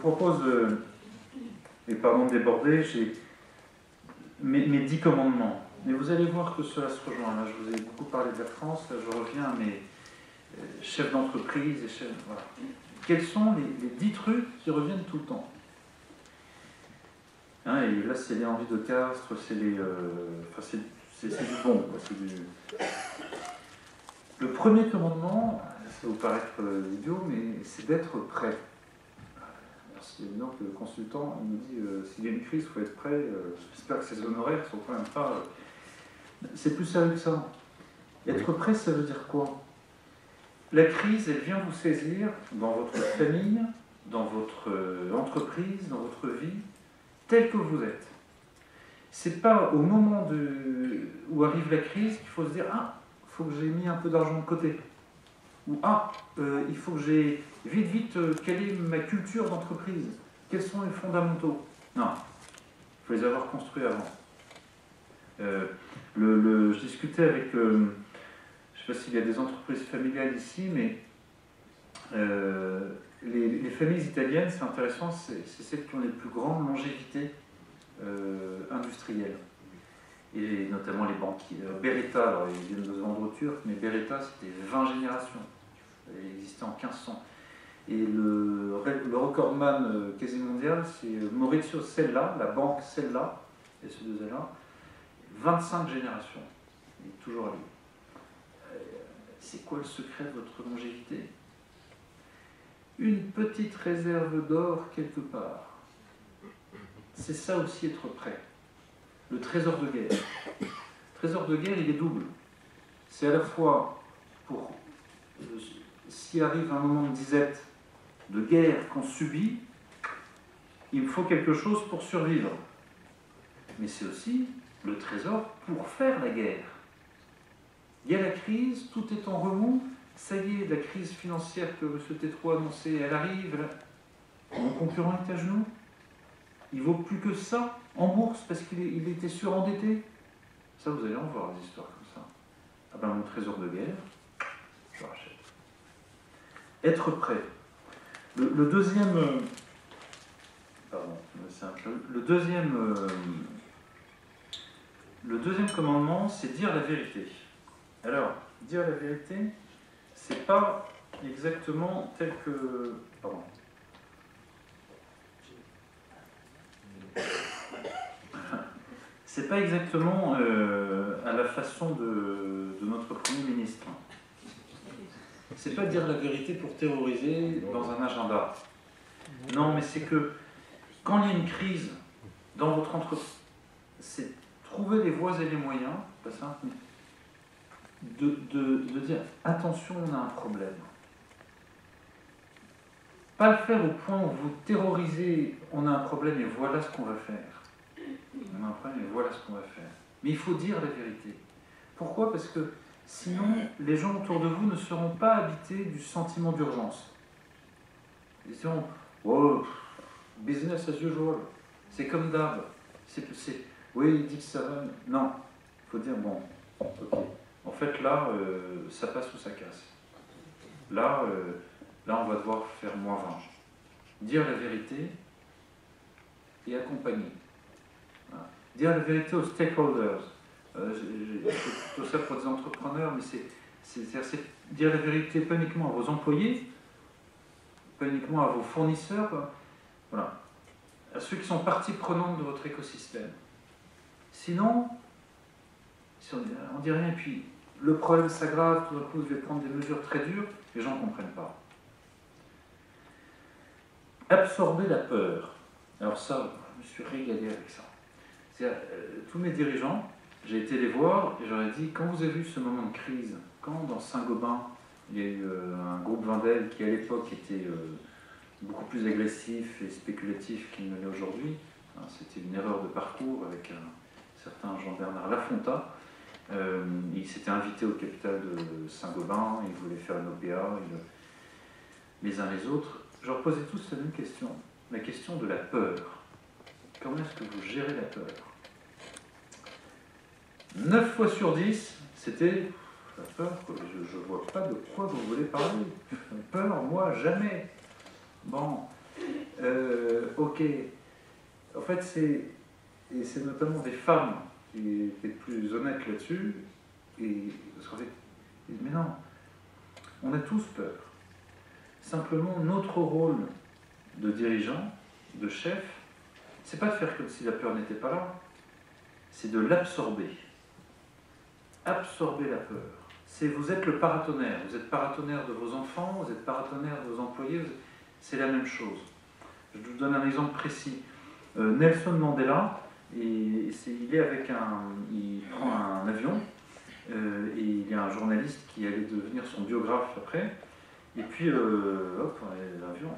propose, et pardon de déborder, j'ai mes 10 commandements. Mais vous allez voir que cela se rejoint. Là, je vous ai beaucoup parlé de la France, là, je reviens à mes chefs d'entreprise et chefs. Voilà. Quels sont les 10 trucs qui reviennent tout le temps? Hein, et là, c'est les envies de Castres, c'est les. Enfin, c'est du bon, quoi, Le premier commandement, ça va vous paraître idiot, mais c'est d'être prêt. C'est évident que le consultant il nous dit s'il y a une crise, il faut être prêt. J'espère que ces honoraires ne sont quand même pas. C'est plus sérieux que ça. Être prêt, ça veut dire quoi? La crise, elle vient vous saisir dans votre famille, dans votre entreprise, dans votre vie, telle que vous êtes. C'est pas au moment où arrive la crise qu'il faut se dire ah, il faut que j'ai mis un peu d'argent de côté. Ou il faut que j'ai vite, quelle est ma culture d'entreprise? Quels sont les fondamentaux? Non, il faut les avoir construits avant. Je discutais avec, je ne sais pas s'il y a des entreprises familiales ici, mais les familles italiennes, c'est intéressant, c'est celles qui ont les plus grandes longévités industrielles. Et notamment les banquiers. Beretta, alors ils viennent de se vendre aux Turcs, mais Beretta c'était 20 générations. Elle existait en 1500. Et le recordman quasi mondial, c'est Maurizio Sella, la banque Sella, SE2LA, 25 générations. Il est toujours à lui. C'est quoi le secret de votre longévité? Une petite réserve d'or quelque part. C'est ça aussi être prêt. Le trésor de guerre. Le trésor de guerre, il est double. C'est à la fois pour, s'il arrive un moment de disette, de guerre qu'on subit, il faut quelque chose pour survivre. Mais c'est aussi le trésor pour faire la guerre. Il y a la crise, tout est en remous. Ça y est, la crise financière que M. Tétro a annoncée, elle arrive. Mon concurrent est à genoux. Il ne vaut plus que ça en bourse parce qu'il était surendetté. Ça, vous allez en voir des histoires comme ça. Ah ben, mon trésor de guerre, je rachète. Être prêt. Le deuxième... pardon, c'est un peu... Le deuxième commandement, c'est dire la vérité. Alors, dire la vérité, c'est pas exactement tel que... Pardon. C'est pas exactement à la façon de notre Premier ministre. C'est pas dire la vérité pour terroriser dans un agenda. Non, mais c'est que quand il y a une crise dans votre entreprise, c'est trouver les voies et les moyens, pas simple, de dire attention, on a un problème. Pas le faire au point où vous terrorisez, on a un problème et voilà ce qu'on va faire. On a un problème et voilà ce qu'on va faire. Mais il faut dire la vérité. Pourquoi? Parce que sinon, les gens autour de vous ne seront pas habités du sentiment d'urgence. Ils diront oh, business as usual, c'est comme d'hab. Oui, il dit que ça va. Non, il faut dire bon, ok. En fait, là, ça passe ou ça casse. Là, on va devoir faire -20. Dire la vérité et accompagner. Voilà. Dire la vérité aux stakeholders. C'est plutôt ça pour des entrepreneurs, mais c'est dire la vérité pas uniquement à vos employés, pas uniquement à vos fournisseurs, quoi. Voilà, à ceux qui sont partie prenante de votre écosystème. Sinon, si on dit rien, et puis le problème s'aggrave, tout d'un coup, je vais prendre des mesures très dures, les gens ne comprennent pas. Absorber la peur. Alors ça, je me suis régalé avec ça. Tous mes dirigeants, j'ai été les voir et j'aurais dit, quand vous avez vu ce moment de crise, quand dans Saint-Gobain, il y a eu un groupe Wendel qui à l'époque était beaucoup plus agressif et spéculatif qu'il ne l'est aujourd'hui, hein, c'était une erreur de parcours avec un certain Jean-Bernard Lafonta, il s'était invité au capital de Saint-Gobain, il voulait faire une OPA, les uns les autres. Je leur posais tous la même question, la question de la peur. Comment est-ce que vous gérez la peur? 9 fois sur 10, c'était la peur. Je ne vois pas de quoi vous voulez parler. Peur, moi, jamais. Bon, Ok. En fait, c'est notamment des femmes qui étaient plus honnêtes là-dessus. Et parce qu'en fait, ils disent, mais non, on a tous peur. Simplement, notre rôle de dirigeant, de chef, c'est pas de faire comme si la peur n'était pas là, c'est de l'absorber. Absorber la peur. Vous êtes le paratonnerre. Vous êtes paratonnerre de vos enfants, vous êtes paratonnerre de vos employés, c'est la même chose. Je vous donne un exemple précis. Nelson Mandela, il prend un avion, et il y a un journaliste qui allait devenir son biographe après, et puis, hop, l'avion,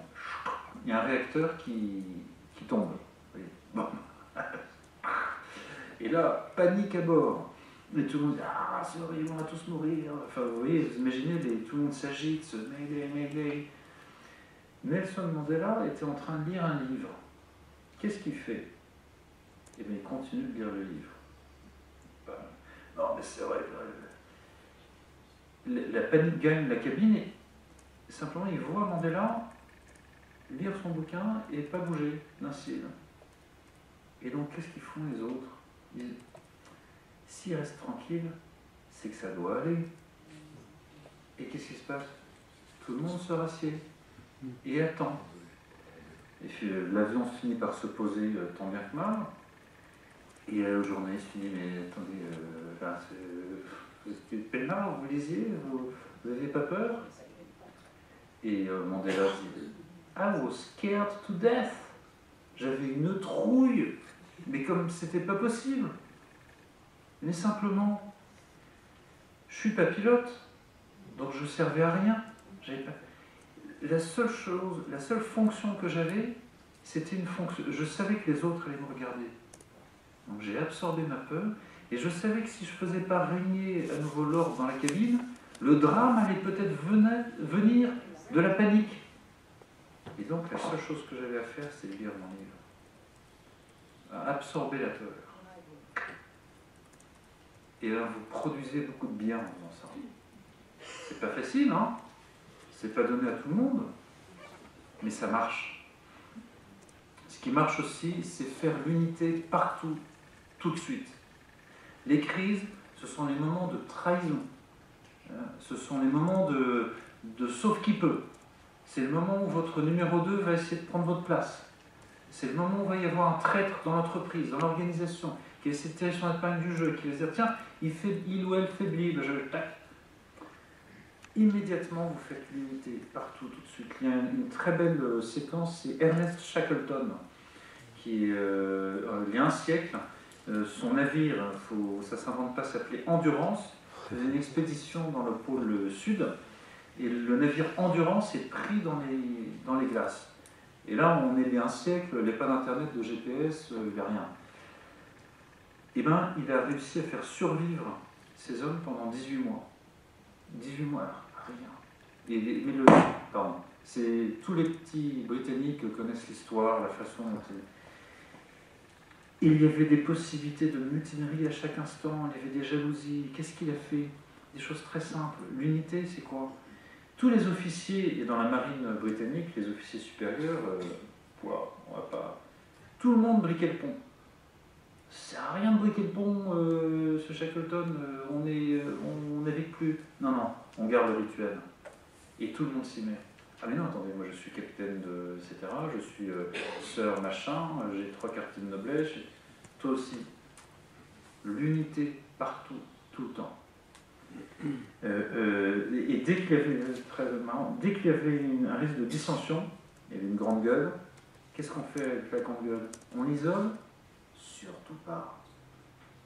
il y a un réacteur qui tombe. Bon. Et là, panique à bord. Et tout le monde dit, ah, c'est horrible, on va tous mourir. Enfin, vous voyez, vous imaginez, tout le monde s'agite, se mêler. Nelson Mandela était en train de lire un livre. Qu'est-ce qu'il fait? Eh bien, il continue de lire le livre. Non, mais c'est vrai, la panique gagne la cabine et simplement il voit Mandela lire son bouquin et pas bouger d'un cil. Et donc, qu'est-ce qu'ils font les autres? Ils disent, s'il reste tranquille, c'est que ça doit aller. Et qu'est-ce qui se passe? Tout le monde se rassied et attend. Et puis l'avion finit par se poser tant bien que mal. Et le journaliste lui dit, mais attendez, vous êtes peinard, vous lisiez, vous n'aviez pas peur? Et Mandela dit, I was scared to death. J'avais une trouille, mais comme c'était pas possible. Mais simplement, je suis pas pilote, donc je servais à rien. La seule fonction que j'avais, c'était une fonction. Je savais que les autres allaient me regarder. Donc j'ai absorbé ma peur, et je savais que si je ne faisais pas régner à nouveau l'ordre dans la cabine, le drame allait peut-être venir de la panique. Et donc la seule chose que j'avais à faire, c'est de lire mon livre. À absorber la peur. Et là, vous produisez beaucoup de bien en faisant ça. C'est pas facile, hein? C'est pas donné à tout le monde, mais ça marche. Ce qui marche aussi, c'est faire l'unité partout, tout de suite. Les crises, ce sont les moments de trahison. Ce sont les moments de sauve qui peut. C'est le moment où votre numéro 2 va essayer de prendre votre place. C'est le moment où il va y avoir un traître dans l'entreprise, dans l'organisation, qui essaie de tirer son épingle du jeu, qui va se dire, tiens, il ou elle faiblit, ben tac. Immédiatement, vous faites l'unité partout, tout de suite. Il y a une très belle séquence, c'est Ernest Shackleton, qui, il y a un siècle, son navire, ça ne s'invente pas, s'appelait Endurance, faisait une expédition dans le pôle sud, et le navire Endurance est pris dans les glaces. Et là, on est il y a un siècle, il n'y a pas d'internet, de GPS, il n'y a rien. Eh bien, il a réussi à faire survivre ces hommes pendant 18 mois. 18 mois, rien. Pardon. Tous les petits Britanniques connaissent l'histoire, la façon dont il y avait des possibilités de mutinerie à chaque instant, il y avait des jalousies. Qu'est-ce qu'il a fait? Des choses très simples. L'unité, c'est quoi? Tous les officiers, et dans la marine britannique, les officiers supérieurs, on va pas... Tout le monde briquait le pont. Ça sert à rien de briquer le pont, ce Shackleton, on navigue plus. Non, on garde le rituel. Et tout le monde s'y met. Ah mais non, attendez, moi je suis capitaine de... etc. Je suis sœur machin, j'ai 3 quartiers de noblesse. Toi aussi. L'unité partout, tout le temps. Et dès qu'il y avait, très marrant, dès qu'il y avait un risque de dissension, il y avait une grande gueule. Qu'est-ce qu'on fait avec la grande gueule? On l'isole? Surtout pas.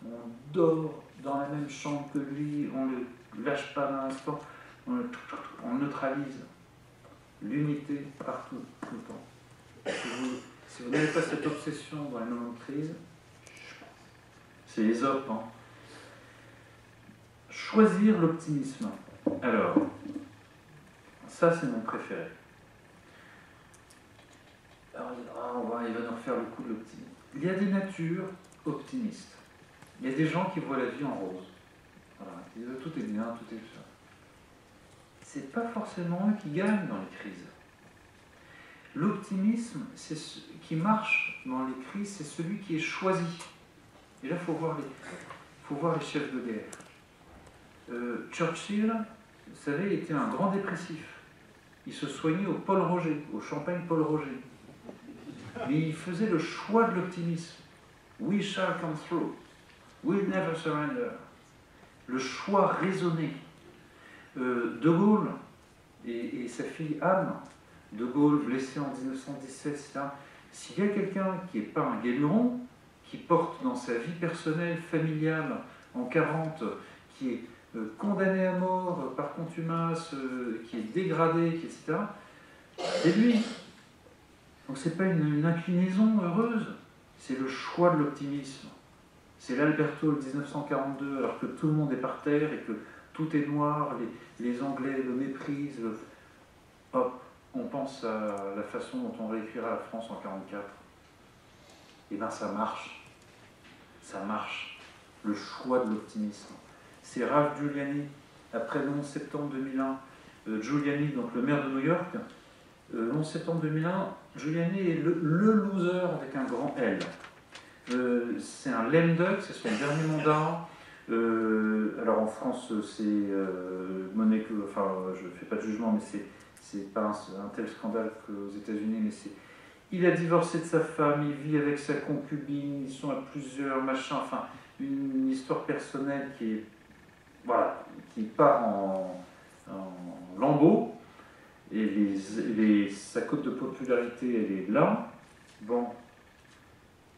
On dort dans la même chambre que lui, on ne le lâche pas d'un instant, on neutralise. L'unité partout, tout le temps. Si vous n'avez pas cette obsession dans les moments de crise, c'est Ésope, hein. Choisir l'optimisme. Alors, ça c'est mon préféré. Alors, il va nous refaire le coup de l'optimisme. Il y a des natures optimistes. Il y a des gens qui voient la vie en rose. Voilà, qui disent tout est bien, tout est ça. C'est pas forcément eux qui gagnent dans les crises. L'optimisme qui marche dans les crises, c'est celui qui est choisi. Et là, il faut voir les chefs de guerre. Churchill, vous savez, était un grand dépressif. Il se soignait au Paul Roger, au champagne Paul Roger. Mais il faisait le choix de l'optimisme. We shall come through. We'll never surrender. Le choix raisonné. De Gaulle et sa fille Anne, De Gaulle blessé en 1917, etc. S'il y a quelqu'un qui n'est pas un guéluron, qui porte dans sa vie personnelle, familiale, en 40, qui est condamné à mort par contumace, qui est dégradé, etc., c'est lui. Donc c'est pas une inclinaison heureuse, c'est le choix de l'optimisme. C'est l'Alberto de 1942, alors que tout le monde est par terre et que tout est noir, les Anglais le méprisent. Hop, on pense à la façon dont on réécrira la France en 1944. Et bien ça marche. Ça marche. Le choix de l'optimisme. C'est Ralph Giuliani, après le 11 septembre 2001. Giuliani, donc le maire de New York, le 11 septembre 2001, Giuliani est le loser avec un grand L. C'est un lame duck, c'est son dernier mandat. Alors en France, c'est monnaie que, enfin, je ne fais pas de jugement, mais c'est pas un tel scandale qu'aux États-Unis, mais c'est. Il a divorcé de sa femme, il vit avec sa concubine, ils sont à plusieurs, machin, enfin, une histoire personnelle qui est, voilà, qui part en lambeaux, et sa cote de popularité, elle est là. Bon,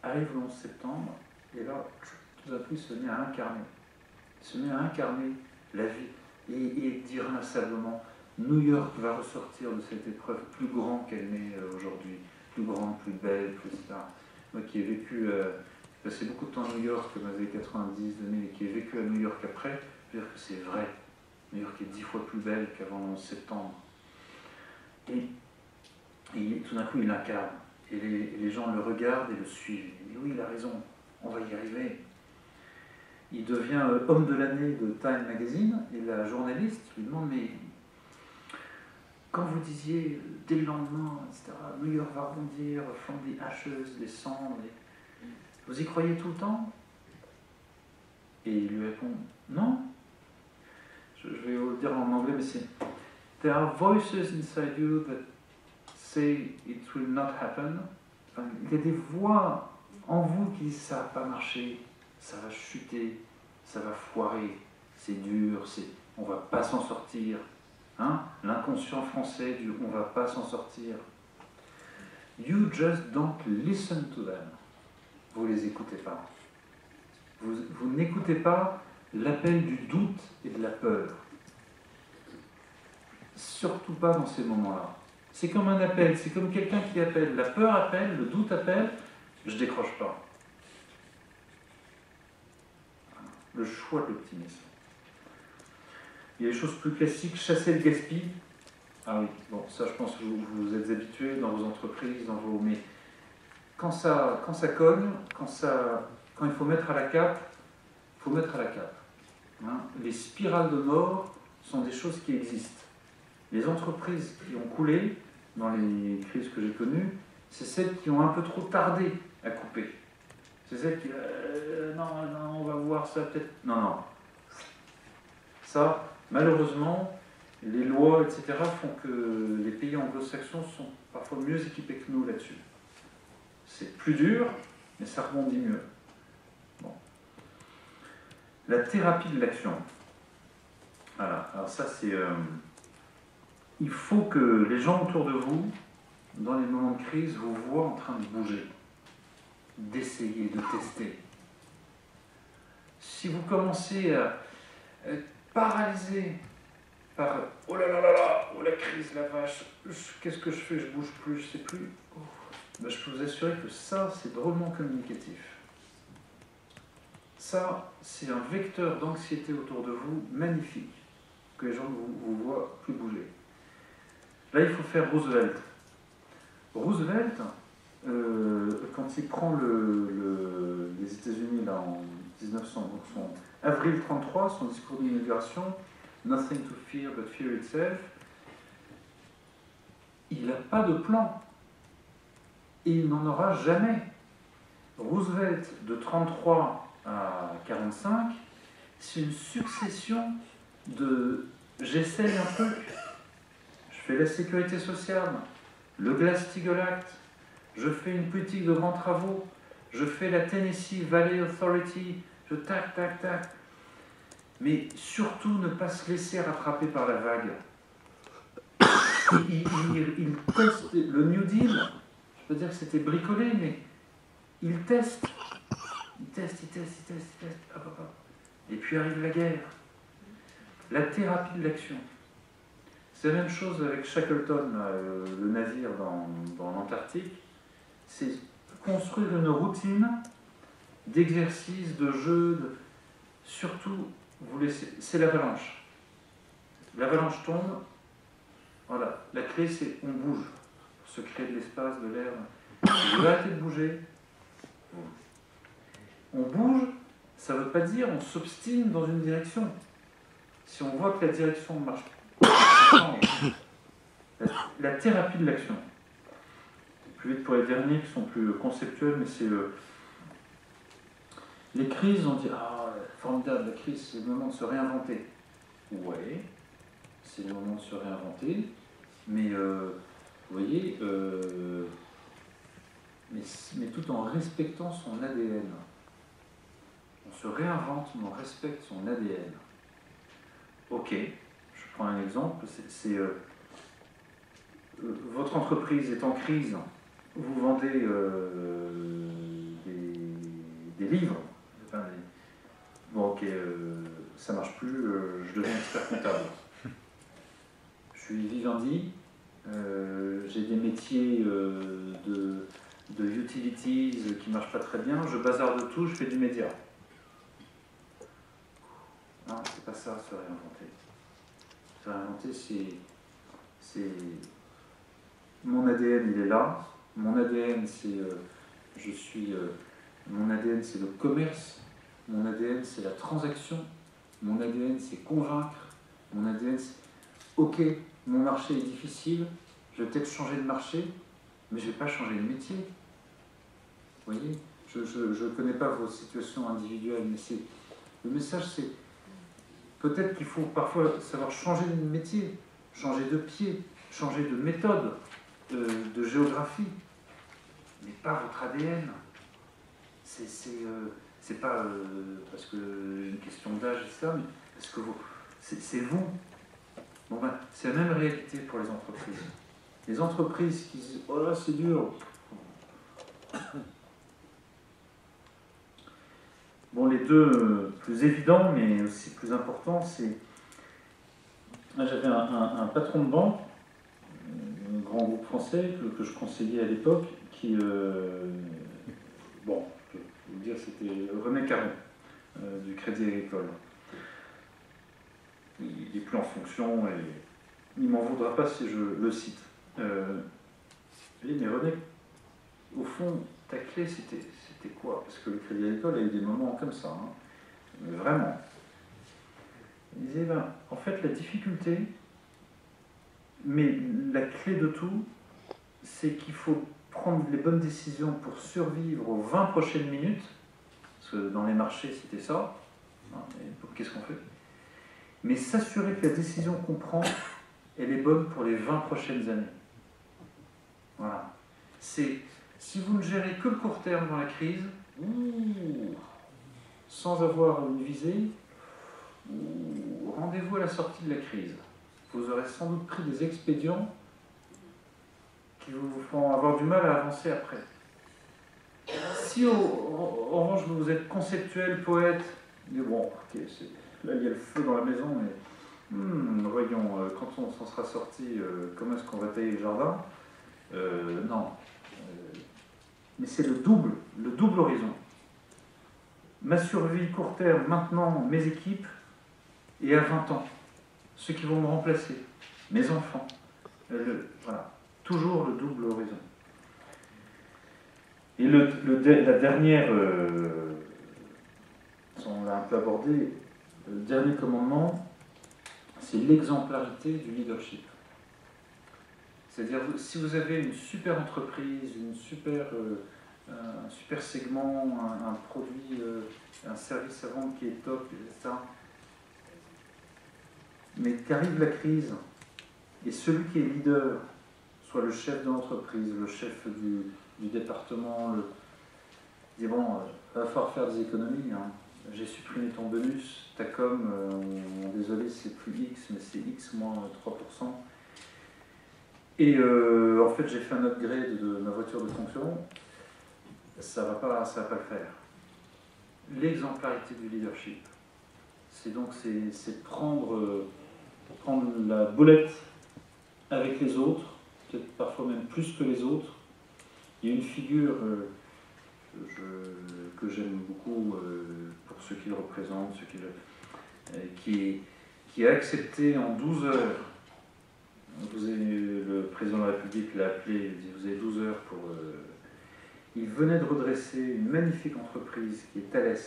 arrive le 11 septembre, et là, tout d'un coup, il se met à incarner. Il se met à incarner la vie, et dire inlassablement, New York va ressortir de cette épreuve plus grande qu'elle n'est aujourd'hui. Plus grande, plus belle, plus etc. Moi qui ai vécu, j'ai passé beaucoup de temps à New York dans les années 90, 2000, et qui ai vécu à New York après, je veux dire que c'est vrai. New York est 10 fois plus belle qu'avant le 11 septembre. Et tout d'un coup, il incarne. Et les gens le regardent et le suivent. Et oui, il a raison, on va y arriver. Il devient homme de l'année de Time Magazine, et la journaliste lui demande, mais quand vous disiez dès le lendemain, etc., New York va rebondir, from the ashes, des cendres, vous y croyez tout le temps? Et il lui répond, non. Je vais vous le dire en anglais, mais c'est There are voices inside you that say it will not happen. Enfin, il y a des voix en vous qui disent ça va pas marcher, ça va chuter, ça va foirer, c'est dur, on va pas s'en sortir. Hein? L'inconscient français du on va pas s'en sortir. You just don't listen to them. Vous les écoutez pas. Vous n'écoutez pas l'appel du doute et de la peur. Surtout pas dans ces moments-là. C'est comme un appel, c'est comme quelqu'un qui appelle. La peur appelle, le doute appelle, je décroche pas. Le choix de l'optimisme. Il y a des choses plus classiques, chasser le gaspille. Ah oui, bon, ça je pense que vous êtes habitués dans vos entreprises, mais quand ça cogne, quand il faut mettre à la cape, il faut mettre à la cape. Hein? Les spirales de mort sont des choses qui existent. Les entreprises qui ont coulé, dans les crises que j'ai connues, c'est celles qui ont un peu trop tardé à couper. C'est celles qui... non, on va voir ça peut-être... Non. Ça, malheureusement, les lois, etc., font que les pays anglo-saxons sont parfois mieux équipés que nous là-dessus. C'est plus dur, mais ça rebondit mieux. Bon. La thérapie de l'action. Voilà, alors ça c'est... il faut que les gens autour de vous, dans les moments de crise, vous voient en train de bouger, d'essayer, de tester. Si vous commencez à être paralysé par « oh là là là là, oh la crise, la vache, qu'est-ce que je fais, je bouge plus, je sais plus oh. », ben, je peux vous assurer que ça, c'est drôlement communicatif. Ça, c'est un vecteur d'anxiété autour de vous magnifique, que les gens vous voient plus bouger. Là, il faut faire Roosevelt. Roosevelt, quand il prend les États-Unis là, en 1900, donc son avril 1933, son discours d'inauguration, Nothing to fear but fear itself, il n'a pas de plan. Et il n'en aura jamais. Roosevelt, de 1933 à 1945, c'est une succession de « j'essaye un truc, je fais la sécurité sociale, le Glass-Steagall Act, je fais une politique de grands travaux, je fais la Tennessee Valley Authority, je tac, tac, tac. » Mais surtout ne pas se laisser rattraper par la vague. Il teste le New Deal, je peux dire que c'était bricolé, mais il teste. Il teste. Hop, hop, hop. Et puis arrive la guerre. La thérapie de l'action. C'est la même chose avec Shackleton, le navire dans l'Antarctique. C'est construire une routine d'exercices, de jeux, surtout, c'est l'avalanche. L'avalanche tombe, voilà. La clé, c'est on bouge, pour se créer de l'espace, de l'air. Vous arrêtez de bouger. On bouge, ça ne veut pas dire on s'obstine dans une direction. Si on voit que la direction ne marche pas, la thérapie de l'action. Plus vite pour les derniers qui sont plus conceptuels, mais c'est les crises, on dit ah formidable, la crise c'est le moment de se réinventer. Ouais, c'est le moment de se réinventer, mais vous voyez, mais tout en respectant son ADN. On se réinvente, mais on respecte son ADN. Ok, je prends un exemple, votre entreprise est en crise, vous vendez des livres. Bon, ok, ça marche plus, je deviens expert comptable. Je suis Vivendi, j'ai des métiers de utilities qui ne marchent pas très bien, je bazarde tout, je fais du média. Non, c'est pas ça, se réinventer. Se réinventer, c'est mon ADN, il est là. Mon ADN, mon ADN, c'est le commerce. Mon ADN, c'est la transaction. Mon ADN, c'est convaincre. Mon ADN, c'est ok, mon marché est difficile, je vais peut-être changer de marché, mais je ne vais pas changer de métier. Vous voyez, je ne connais pas vos situations individuelles, mais le message, c'est peut-être qu'il faut parfois savoir changer de métier, changer de pied, changer de méthode, de géographie, mais pas votre ADN. C'est pas parce que une question d'âge et ça, mais parce que c'est vous. Bon ben, c'est la même réalité pour les entreprises. Les entreprises qui disent oh là c'est dur. Bon, les deux plus évidents, mais aussi plus importants, c'est. J'avais un patron de banque, un grand groupe français que je conseillais à l'époque, qui. Bon, je vais vous dire, c'était René Caron, du Crédit Agricole. Il n'est plus en fonction et il ne m'en voudra pas si je le cite. Je lui dis, mais René, au fond, ta clé, c'était quoi? Parce que le Crédit Agricole a eu des moments comme ça, hein. Mais vraiment. Il disait, en fait, la difficulté, mais la clé de tout, c'est qu'il faut prendre les bonnes décisions pour survivre aux 20 prochaines minutes, parce que dans les marchés, c'était ça. Hein, qu'est-ce qu'on fait? Mais s'assurer que la décision qu'on prend, elle est bonne pour les 20 prochaines années. Voilà. Si vous ne gérez que le court terme dans la crise, sans avoir une visée, rendez-vous à la sortie de la crise. Vous aurez sans doute pris des expédients qui vous feront avoir du mal à avancer après. Si en revanche vous êtes conceptuel, poète, mais bon, okay, là il y a le feu dans la maison, mais voyons, quand on s'en sera sorti, comment est-ce qu'on va tailler le jardin? Non. Mais c'est le double horizon. Ma survie court terme, maintenant, mes équipes, et à 20 ans, ceux qui vont me remplacer, mes enfants. Voilà, toujours le double horizon. Et la dernière, on l'a un peu abordé, le dernier commandement, c'est l'exemplarité du leadership. C'est-à-dire, si vous avez une super entreprise, un super segment, un produit, un service à vendre qui est top, etc., mais qu'arrive la crise, et celui qui est leader, soit le chef de l'entreprise, le chef du département, dit bon, il va falloir faire des économies, hein. J'ai supprimé ton bonus, ta com, désolé, c'est plus X, mais c'est X moins 3%. Et en fait, j'ai fait un upgrade de ma voiture de fonction, ça va pas le faire. L'exemplarité du leadership, c'est prendre la boulette avec les autres, peut-être parfois même plus que les autres. Il y a une figure que j'aime beaucoup pour ceux qui le représentent, qui a accepté en 12 heures. Le président de la République l'a appelé, il dit vous avez 12 heures pour... Il venait de redresser une magnifique entreprise qui est Thales.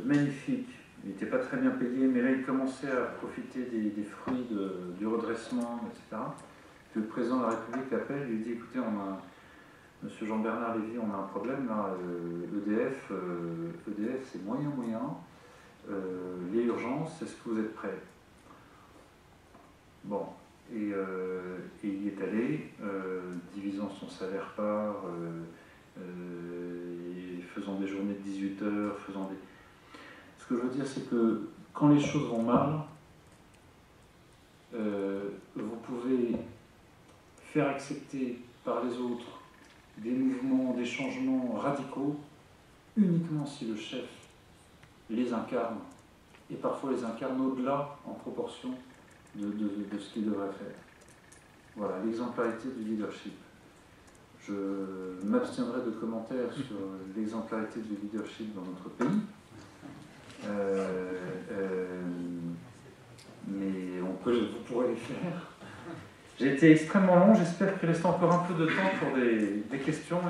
Magnifique, il n'était pas très bien payé, mais là il commençait à profiter des fruits du redressement, etc. Puis le président de la République l'appelle, il lui dit écoutez, Monsieur Jean-Bernard Lévy, on a un problème là, EDF c'est moyen. Il y a urgence, est-ce que vous êtes prêts? Bon, et il y est allé, divisant son salaire par, faisant des journées de 18 heures, Ce que je veux dire, c'est que quand les choses vont mal, vous pouvez faire accepter par les autres des mouvements, des changements radicaux, uniquement si le chef les incarne, et parfois les incarne au-delà, en proportion de ce qu'il devrait faire. Voilà, l'exemplarité du leadership. Je m'abstiendrai de commentaires sur l'exemplarité du leadership dans notre pays, mais vous pourrez les faire. J'ai été extrêmement long, j'espère qu'il reste encore un peu de temps pour des questions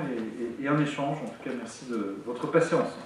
et un échange. En tout cas, merci de votre patience.